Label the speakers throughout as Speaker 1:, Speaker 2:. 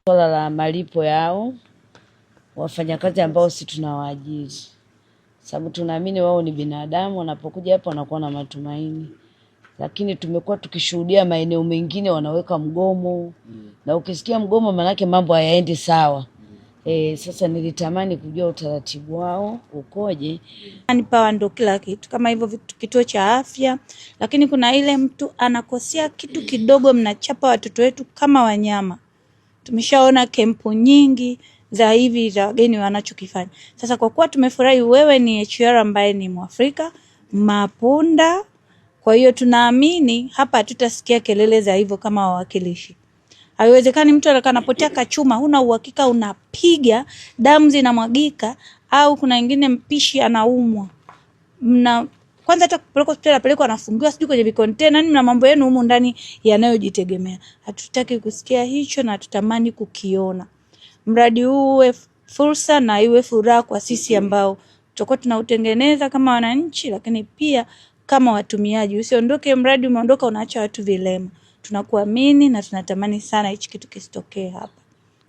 Speaker 1: Swala la malipo yao wafanyakazi ambao si tunawaajiri, sababu tunaamini wao ni binadamu, wanapokuja hapa wanakuwa na matumaini, lakini tumekuwa tukishuhudia maeneo mengine wanaweka mgomo na ukisikia mgomo manake mambo hayaendi sawa. Sasa nilitamani kujua utaratibu wao ukoje.
Speaker 2: Pawa ndo kila kitu, kama hivyo kituo cha afya, lakini kuna ile mtu anakosea kitu kidogo mnachapa watoto wetu kama wanyama. Tumeshaona kempu nyingi za hivi za wageni wanachokifanya. Sasa kwa kuwa tumefurahi wewe ni HR ambaye ni Mwafrika, mapunda, kwa hiyo tunaamini hapa hatutasikia kelele za hivyo kama wawakilishi. Haiwezekani mtu anapotea kachuma, huna uhakika, unapiga, damu zinamwagika, au kuna wengine mpishi anaumwa. Kwanza hata kupeleka hospitali apelekwa anafungiwa sijui kwenye container, mna mambo yenu humu ndani yanayojitegemea. Hatutaki kusikia hicho na tutamani kukiona. Mradi huu uwe fursa na iwe furaha kwa sisi ambao tutakuwa tunautengeneza kama wananchi, lakini pia kama watumiaji. Usiondoke mradi umeondoka unaacha watu vilema. Tunakuamini na tunatamani sana hichi kitu kisitokee hapa.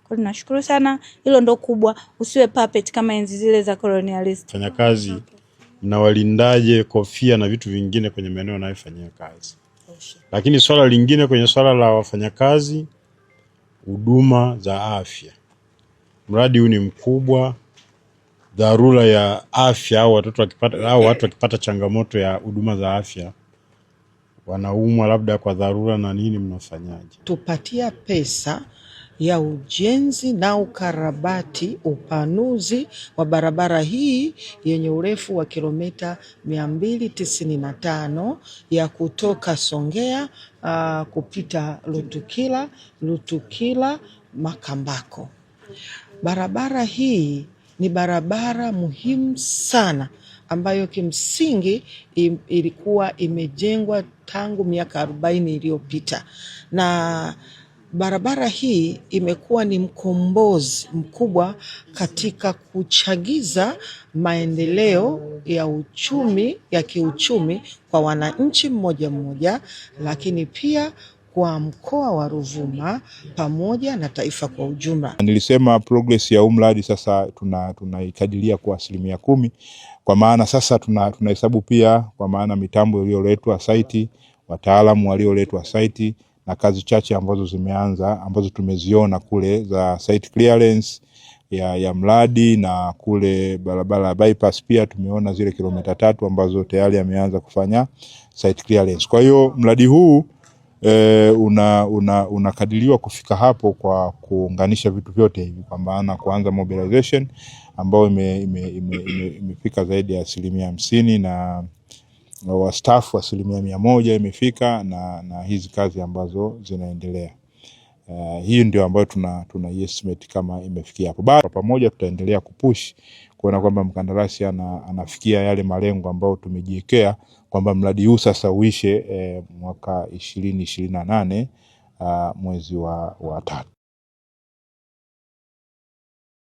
Speaker 2: Kwa hiyo tunashukuru sana, hilo ndo kubwa, usiwe puppet kama enzi zile za colonialist.
Speaker 3: Wafanyakazi mnawalindaje kofia na vitu vingine kwenye maeneo wanayofanyia kazi? Lakini swala lingine kwenye swala la wafanyakazi, huduma za afya. Mradi huu ni mkubwa, dharura ya afya au watu wakipata changamoto ya huduma za afya, wanaumwa labda kwa dharura na nini, mnafanyaje?
Speaker 4: Tupatia pesa ya ujenzi na ukarabati upanuzi wa barabara hii yenye urefu wa kilomita 295 ya kutoka Songea kupita Lutukila Makambako. Barabara hii ni barabara muhimu sana ambayo kimsingi ilikuwa imejengwa tangu miaka 40 iliyopita, na barabara hii imekuwa ni mkombozi mkubwa katika kuchagiza maendeleo ya kiuchumi kwa wananchi mmoja mmoja, lakini pia kwa mkoa wa Ruvuma pamoja na taifa kwa ujumla.
Speaker 5: Nilisema progress ya mradi sasa tunaikadiria kwa 10%, kwa maana sasa tunahesabu pia kwa maana mitambo iliyoletwa site, wataalamu walioletwa site, na kazi chache ambazo zimeanza ambazo tumeziona kule za site clearance ya mradi, na kule barabara bypass pia tumeona zile kilomita 3 ambazo tayari ameanza kufanya site clearance. Kwa hiyo mradi huu unakadiriwa kufika hapo kwa kuunganisha vitu vyote hivi, kwa maana kuanza mobilization ambao imefika zaidi ya 50% na wa staff 100% imefika, na hizi kazi ambazo zinaendelea. Hii ndio ambayo tuna estimate kama imefikia hapo. Kwa pamoja tutaendelea kupush kuona kwamba mkandarasi anafikia yale malengo ambayo tumejiwekea, kwamba mradi huu sasa uishe mwaka 2028 mwezi wa 3.